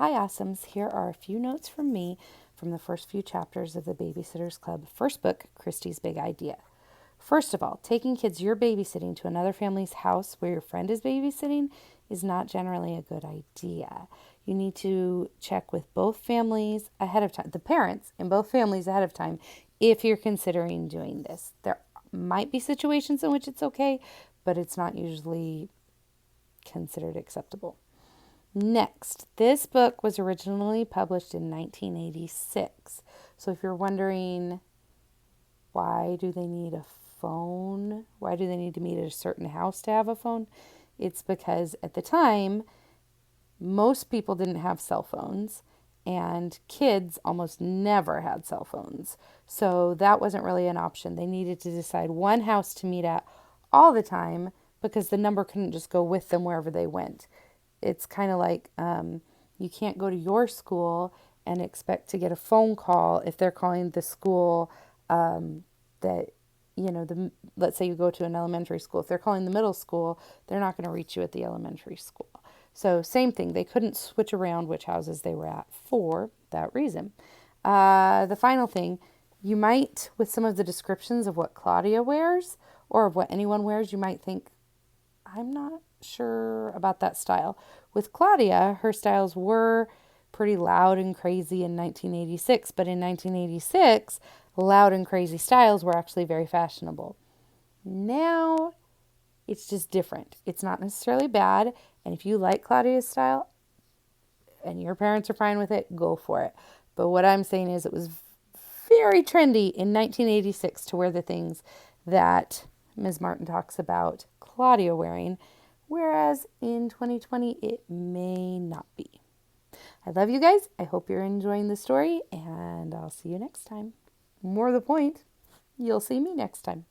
Hi, Awesomes. Here are a few notes from me from the first few chapters of the Babysitter's Club first book, Christy's Big Idea. First of all, taking kids you're babysitting to another family's house where your friend is babysitting is not generally a good idea. You need to check with both families ahead of time, the parents in both families ahead of time, if you're considering doing this. There might be situations in which it's okay, but it's not usually considered acceptable. Next, this book was originally published in 1986. So if you're wondering why do they need a phone? Why do they need to meet at a certain house to have a phone? It's because at the time, most people didn't have cell phones and kids almost never had cell phones. So that wasn't really an option. They needed to decide one house to meet at all the time because the number couldn't just go with them wherever they went. It's kind of like you can't go to your school and expect to get a phone call if they're calling the school that let's say you go to an elementary school. If they're calling the middle school, they're not going to reach you at the elementary school. So same thing, they couldn't switch around which houses they were at for that reason. The final thing, you might, with some of the descriptions of what Claudia wears or of what anyone wears, you might think, I'm not sure about that style. With Claudia, her styles were pretty loud and crazy in 1986, but in 1986, loud and crazy styles were actually very fashionable. Now, it's just different. It's not necessarily bad, and if you like Claudia's style and your parents are fine with it, go for it. But what I'm saying is it was very trendy in 1986 to wear the things that Ms. Martin talks about Claudia wearing, whereas in 2020 it may not be. I love you guys. I hope you're enjoying the story, and I'll see you next time. More to the point, you'll see me next time.